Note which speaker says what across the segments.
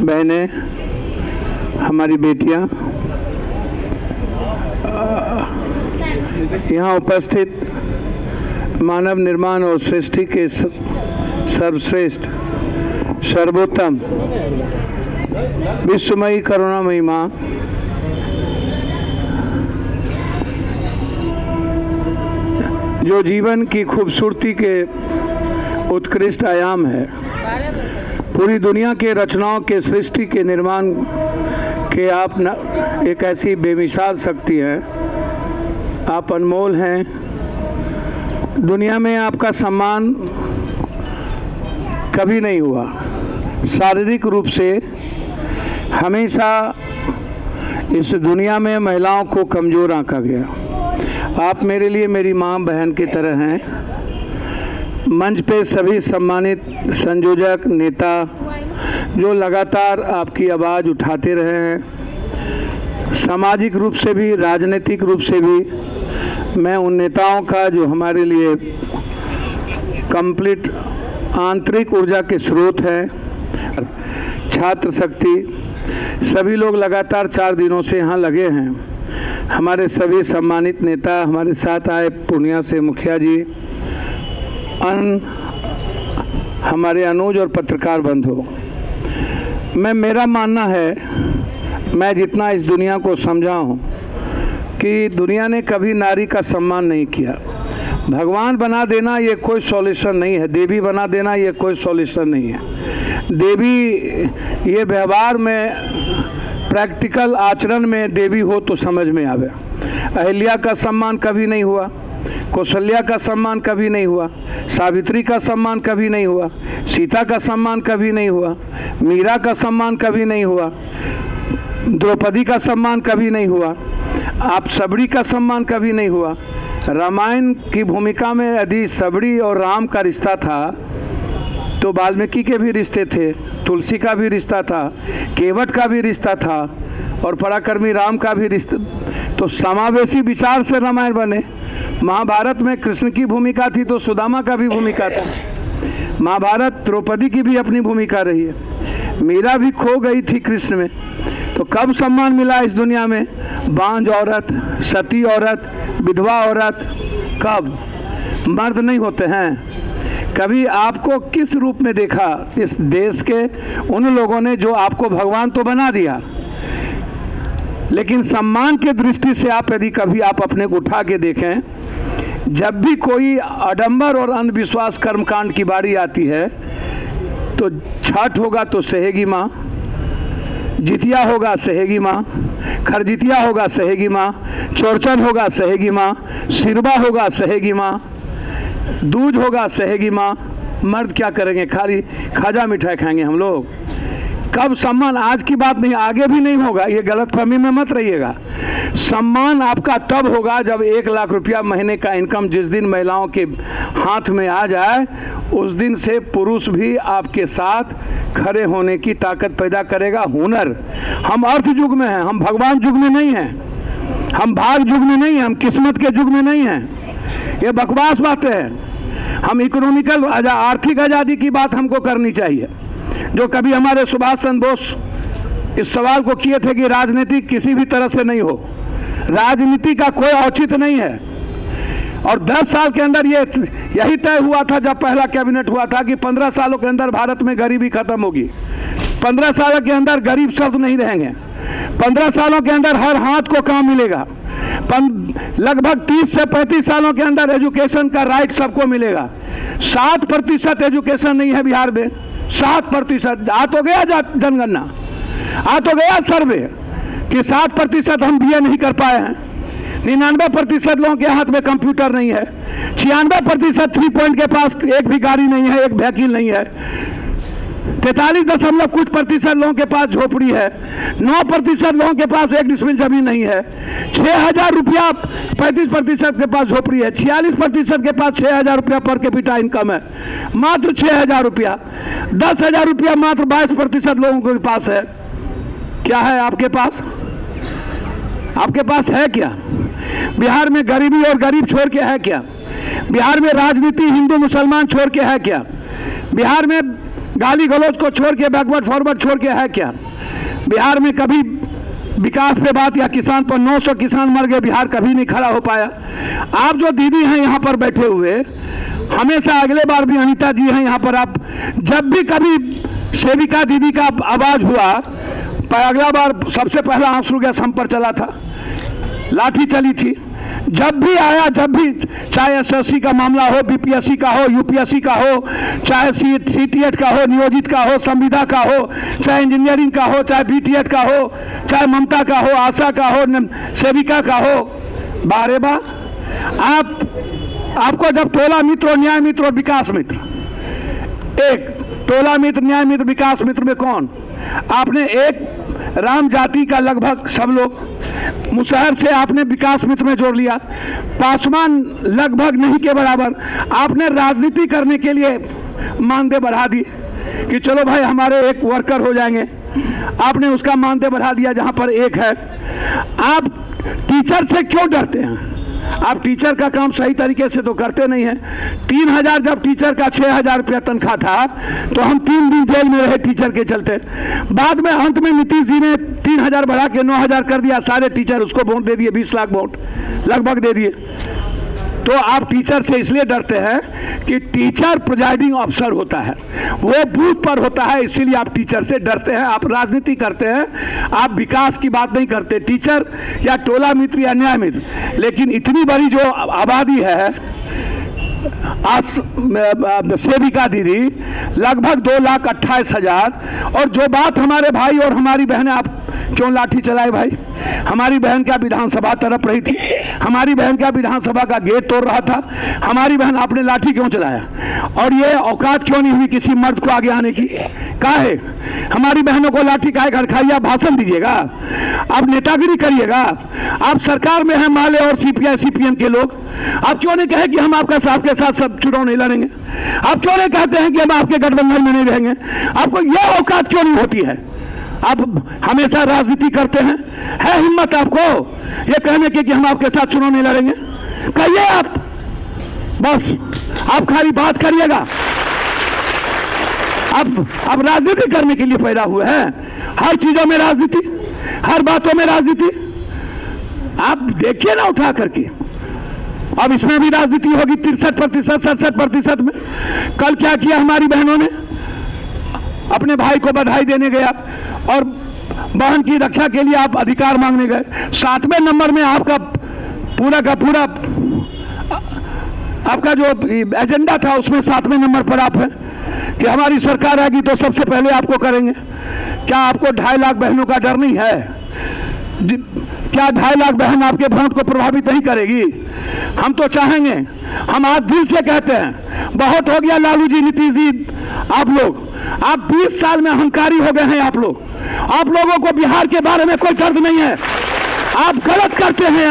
Speaker 1: बहनें, हमारी बेटियां, यहाँ उपस्थित मानव निर्माण और सृष्टि के सर्वश्रेष्ठ, सर्वोत्तम, विश्वमयी करुणामयी माँ, जो जीवन की खूबसूरती के उत्कृष्ट आयाम है, पूरी दुनिया के रचनाओं के सृष्टि के निर्माण के आप एक ऐसी बेमिसाल शक्ति है। आप अनमोल हैं। दुनिया में आपका सम्मान कभी नहीं हुआ। शारीरिक रूप से हमेशा इस दुनिया में महिलाओं को कमज़ोर आंका गया। आप मेरे लिए मेरी माँ बहन की तरह हैं। मंच पे सभी सम्मानित संयोजक, नेता जो लगातार आपकी आवाज़ उठाते रहे हैं, सामाजिक रूप से भी, राजनीतिक रूप से भी, मैं उन नेताओं का जो हमारे लिए कंप्लीट आंतरिक ऊर्जा के स्रोत है, छात्र शक्ति, सभी लोग लगातार 4 दिनों से यहाँ लगे हैं। हमारे सभी सम्मानित नेता, हमारे साथ आए पूर्णिया से मुखिया जी, हमारे अनुज और पत्रकार बंधु, मेरा मानना है, मैं जितना इस दुनिया को समझा हूँ कि दुनिया ने कभी नारी का सम्मान नहीं किया। भगवान बना देना ये कोई सॉल्यूशन नहीं है, देवी बना देना ये कोई सॉल्यूशन नहीं है। देवी ये व्यवहार में, प्रैक्टिकल आचरण में देवी हो तो समझ में आवे। अहिल्या का सम्मान कभी नहीं हुआ, कौशल्या का सम्मान कभी नहीं हुआ, सावित्री का सम्मान कभी नहीं हुआ, सीता का सम्मान कभी नहीं हुआ, मीरा का सम्मान कभी नहीं हुआ, द्रौपदी का सम्मान कभी नहीं हुआ, आप सबड़ी का सम्मान कभी नहीं हुआ। रामायण की भूमिका में यदि सबड़ी और राम का रिश्ता था तो वाल्मीकि के भी रिश्ते थे, तुलसी का भी रिश्ता था, केवट का भी रिश्ता था और पराक्रमी राम का भी रिश्ता। तो समावेशी विचार से रामायण बने। महाभारत में कृष्ण की भूमिका थी तो सुदामा का भी भूमिका था। महाभारत द्रौपदी की भी अपनी भूमिका रही है। मीरा भी खो गई थी कृष्ण में। तो कब सम्मान मिला इस दुनिया में? बांझ औरत, सती औरत, विधवा औरत, कब? मर्द नहीं होते हैं। कभी आपको किस रूप में देखा इस देश के उन लोगों ने जो आपको भगवान तो बना दिया, लेकिन सम्मान के दृष्टि से आप यदि कभी आप अपने को उठा के देखें, जब भी कोई आडंबर और अंधविश्वास कर्मकांड की बारी आती है तो छठ होगा तो सहेगी माँ, जितिया होगा सहेगी माँ, खरजितिया होगा सहेगी माँ, चौरचन होगा सहेगी माँ, सिरबा होगा सहेगी माँ, दूज होगा सहेगी माँ। मर्द क्या करेंगे? खाली खाजा मिठाई खाएंगे हम लोग। कब सम्मान? आज की बात नहीं, आगे भी नहीं होगा। ये गलतफहमी में मत रहिएगा। सम्मान आपका तब होगा जब 1 लाख रुपया महीने का इनकम जिस दिन महिलाओं के हाथ में आ जाए, उस दिन से पुरुष भी आपके साथ खड़े होने की ताकत पैदा करेगा। हुनर। हम अर्थ युग में हैं, हम भगवान युग में नहीं हैं, हम भाग युग में नहीं हैं, हम किस्मत के युग में नहीं हैं। ये बकवास बातें हैं। हम इकोनॉमिकल आर्थिक आज़ादी की बात हमको करनी चाहिए। जो कभी हमारे सुभाष चंद्र बोस इस सवाल को किए थे कि राजनीति किसी भी तरह से नहीं हो, राजनीति का कोई औचित्य नहीं है। और 10 साल के अंदर यही तय हुआ था जब पहला कैबिनेट हुआ था कि 15 सालों के अंदर भारत में गरीबी खत्म होगी, 15 सालों के अंदर गरीब शब्द नहीं रहेंगे, 15 सालों के अंदर हर हाथ को काम मिलेगा, लगभग 30 से 35 सालों के अंदर एजुकेशन का राइट सबको मिलेगा। 7% एजुकेशन नहीं है बिहार में, 7%। आ तो गया जनगणना, आ तो गया सर्वे कि 7% हम बीए नहीं कर पाए हैं, 99% लोगों के हाथ में कंप्यूटर नहीं है, 96% 3 पॉइंट के पास एक भी गाड़ी नहीं है, एक व्हीकल नहीं है, 43 कुछ प्रतिशत लोगों के पास झोपड़ी है, 9% लोगों के पास 1 डिसमिल जमीन नहीं है, 6,000 रुपया 35% के पास झोपड़ी है, 46% के पास 6,000 रुपया पर कैपिटा इनकम है, मात्र 6,000 रुपया, 10,000 रुपया मात्र 22% लोगों के पास है। क्या है आपके पास? आपके पास है क्या? बिहार में गरीबी और गरीब छोड़ के है क्या? बिहार में राजनीति हिंदू मुसलमान छोड़ के है क्या? बिहार में गाली गलौज को छोड़ के, बैकवर्ड फॉरवर्ड छोड़ के है क्या? बिहार में कभी विकास पे बात या किसान पर 900 किसान मर गए, बिहार कभी नहीं खड़ा हो पाया। आप जो दीदी हैं यहाँ पर बैठे हुए, हमेशा अगले बार भी अनीता जी हैं यहाँ पर, आप जब भी कभी सेविका दीदी का आवाज़ हुआ, अगला बार सबसे पहला आंसू गैस हम पर चला था, लाठी चली थी। जब भी आया, जब भी, चाहे एसएससी का मामला हो, बीपीएससी का हो, यूपीएससी का हो, चाहे सीटीएट का हो, नियोजित का हो, संविदा का हो, चाहे इंजीनियरिंग का हो, चाहे बीटीएट का हो, चाहे ममता का हो, आशा का हो, सेविका का हो, बारे बा आपको जब टोला मित्र, न्याय मित्र और विकास मित्र, एक टोला मित्र, न्याय मित्र, विकास मित्र में कौन? आपने एक राम जाति का लगभग सब लोग, मुसहर से आपने विकास मित्र में जोड़ लिया, पासवान लगभग नहीं के बराबर। आपने राजनीति करने के लिए मानदेय बढ़ा दी कि चलो भाई हमारे एक वर्कर हो जाएंगे, आपने उसका मानदेय बढ़ा दिया जहां पर एक है। आप टीचर से क्यों डरते हैं? आप टीचर का काम सही तरीके से तो करते नहीं हैं। 3000 जब टीचर का 6000 रुपया तनख्वाह था तो हम 3 दिन जेल में रहे टीचर के चलते। बाद में अंत में नीतीश जी ने 3000 बढ़ा के 9000 कर दिया, सारे टीचर उसको वोट दे दिए, 20 लाख वोट लगभग दे दिए। तो आप टीचर से इसलिए डरते हैं कि टीचर प्रिजाइडिंग अफसर होता है, वो बूथ पर होता है, इसीलिए आप टीचर से डरते हैं। आप राजनीति करते हैं, आप विकास की बात नहीं करते। टीचर या टोला मित्र या न्याय मित्र, लेकिन इतनी बड़ी जो आबादी है, सेविका दीदी लगभग 2,28,000। और जो बात हमारे भाई और हमारी बहनें, आप क्यों लाठी चलाए भाई? हमारी बहन क्या विधानसभा तरफ रही थी? हमारी बहन क्या विधानसभा का गेट तोड़ रहा था? हमारी बहन, आपने लाठी क्यों चलाया? और ये औकात क्यों नहीं हुई किसी मर्द को आगे आने की? काहे हमारी बहनों को लाठी काहे खड़खाइए? आप भाषण दीजिएगा, आप नेतागिरी करिएगा, आप सरकार में हैं माले और सीपीआई सीपीएम के लोग, आप क्यों नहीं कहे कि हम आपका आपके साथ सब चुनाव नहीं लड़ेंगे? आप क्यों नहीं कहते हैं कि हम आपके गठबंधन में नहीं रहेंगे? आपको यह औकात क्यों नहीं होती है? आप हमेशा राजनीति करते हैं, है हिम्मत आपको ये कहने की कि हम आपके साथ चुनाव नहीं लड़ेंगे? कहिए आप, बस आप खाली बात करिएगा। अब राजनीति करने के लिए पैदा हुए हैं, हर चीजों में राजनीति, हर बातों में राजनीति। आप देखिए ना उठा करके, अब इसमें भी राजनीति होगी 63%, 67% में। कल क्या किया हमारी बहनों ने? अपने भाई को बधाई देने गया और बहन की रक्षा के लिए आप अधिकार मांगने गए। 7वें नंबर में आपका पूरा का पूरा आपका जो एजेंडा था उसमें 7वें नंबर पर आप हैं कि हमारी सरकार आएगी तो सबसे पहले आपको करेंगे। क्या आपको 2.5 लाख बहनों का डर नहीं है? क्या 2.5 लाख बहन आपके वोट को प्रभावित नहीं करेगी? हम तो चाहेंगे, हम आज दिल से कहते हैं, बहुत हो गया लालू जी, नीतीश जी, आप 20 साल में अहंकारी हो गए हैं। आप लोगों को बिहार के बारे में कोई दर्द नहीं है। आप गलत करते हैं।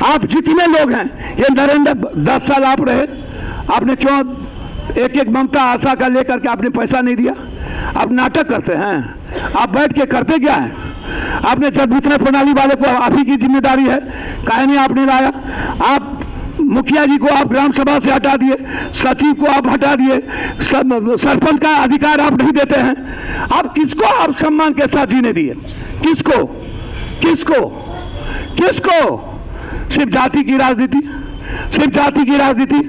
Speaker 1: आप जितने लोग हैं, ये नरेंद्र 10 साल आप रहे, आपने क्यों एक ममता आशा का लेकर के आपने पैसा नहीं दिया? आप नाटक करते हैं। आप बैठ के करते क्या है? आपने जब वितरण प्रणाली वाले को, आप ही की जिम्मेदारी है, काहे नहीं आपने लाया? आप मुखिया जी को आप ग्राम सभा से हटा दिए, सचिव को आप हटा दिए, सरपंच का अधिकार आप नहीं देते हैं। आप किसको आप सम्मान के साथ जीने दिए? किसको किसको किसको? सिर्फ जाति की राजनीति, सिर्फ जाति की राजनीति।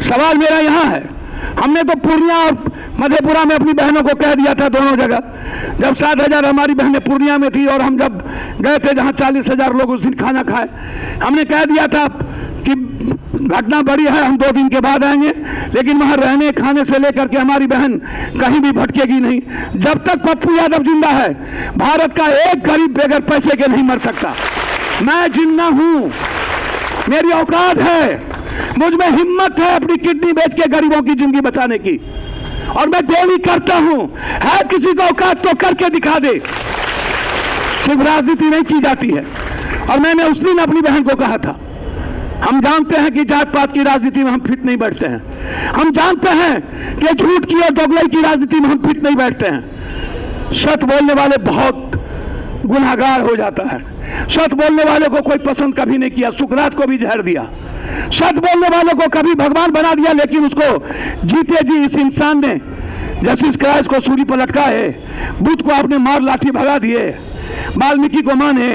Speaker 1: सवाल मेरा यहाँ है, हमने तो पूर्णिया और मधेपुरा में अपनी बहनों को कह दिया था, दोनों जगह। जब 7,000 हमारी बहनें पूर्णिया में थी और हम जब गए थे जहाँ 40,000 लोग उस दिन खाना खाए, हमने कह दिया था कि घटना बड़ी है, हम 2 दिन के बाद आएंगे, लेकिन वहाँ रहने खाने से लेकर के हमारी बहन कहीं भी भटकेगी नहीं। जब तक पप्पू यादव जिंदा है, भारत का एक गरीब बेगर पैसे के नहीं मर सकता। मैं जिंदा हूँ, मेरी औकात है, मुझ में हिम्मत है अपनी किडनी बेच के गरीबों की जिंदगी बचाने की, और मैं डेली करता हूं। है किसी को औकात तो करके दिखा दे। सिर्फ राजनीति नहीं की जाती है। और मैंने उस दिन अपनी बहन को कहा था, हम जानते हैं कि जात पात की राजनीति में हम फिट नहीं बैठते हैं, हम जानते हैं कि झूठ की और दोगलाई की राजनीति में हम फिट नहीं बैठते हैं। सच बोलने वाले बहुत गुनहगार हो जाता है। सच बोलने वाले को कोई पसंद कभी नहीं किया, सुकरात को भी जहर दिया। सच बोलने वालों को कभी भगवान बना दिया, लेकिन उसको जीते जी इस इंसान ने जस्टिस क्राइस्ट को सूली पर लटका है, बुद्ध को आपने मार लाठी भगा दिए, वाल्मीकि को माने,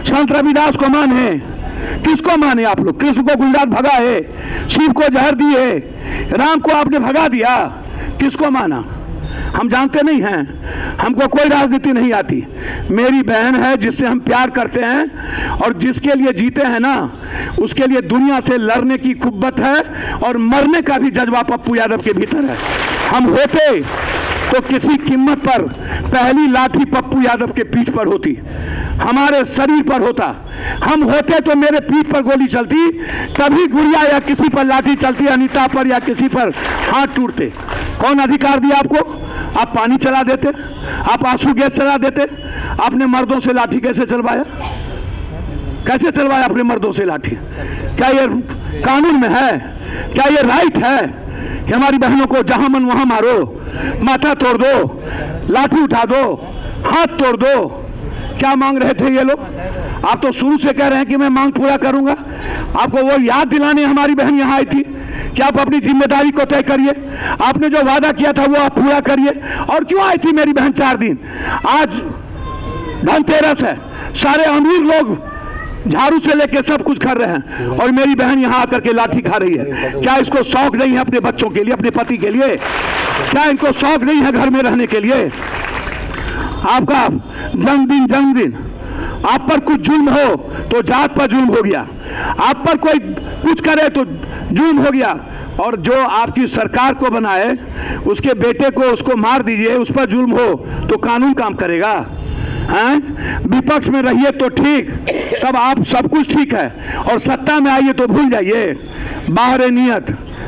Speaker 1: संत रविदास को माने, किसको माने आप लोग? कृष्ण को गुजरात भगा है, शिव को जहर दी है, राम को आपने भगा दिया, किसको माना? हम जानते नहीं हैं, हमको कोई राजनीति नहीं आती। मेरी बहन है जिससे हम प्यार करते हैं और जिसके लिए जीते हैं ना, उसके लिए दुनिया से लड़ने की कुव्वत है और मरने का भी जज्बा पप्पू यादव के भीतर है। हम होते तो किसी कीमत पर पहली लाठी पप्पू यादव के पीठ पर होती, हमारे शरीर पर होता। हम होते तो मेरे पीठ पर गोली चलती, तभी गुड़िया या किसी पर लाठी चलती, अनीता पर या किसी पर हाथ टूटते। कौन अधिकार दिया आपको? आप पानी चला देते, आप आंसू गैस चला देते। आपने मर्दों से लाठी कैसे चलवाया? कैसे चलवाया अपने मर्दों से लाठी? क्या ये कानून में है? क्या ये राइट है कि हमारी बहनों को जहां मन वहां मारो, माथा तोड़ दो, लाठी उठा दो, हाथ तोड़ दो? क्या मांग रहे थे ये लोग? आप तो शुरू से कह रहे हैं कि मैं मांग पूरा करूंगा। आपको वो याद दिलाने हमारी बहन यहाँ आई थी कि आप अपनी जिम्मेदारी को तय करिए, आपने जो वादा किया था वो आप पूरा करिए। और क्यों आई थी मेरी बहन 4 दिन? आज धनतेरस है, सारे अमीर लोग झाड़ू से लेके सब कुछ कर रहे हैं और मेरी बहन यहाँ आकर के लाठी खा रही है। क्या इसको शौक नहीं है अपने बच्चों के लिए, अपने पति के लिए? क्या इनको शौक नहीं है घर में रहने के लिए? आपका जन्मदिन, आप पर कुछ जुल्म हो तो जात पर जुल्म हो गया, आप पर कोई कुछ करे तो जुल्म हो गया, और जो आपकी सरकार को बनाए उसके बेटे को उसको मार दीजिए, उस पर जुल्म हो तो कानून काम करेगा? हैं? विपक्ष में रहिए तो ठीक, तब आप सब कुछ ठीक है, और सत्ता में आइए तो भूल जाइए। बाहर नियत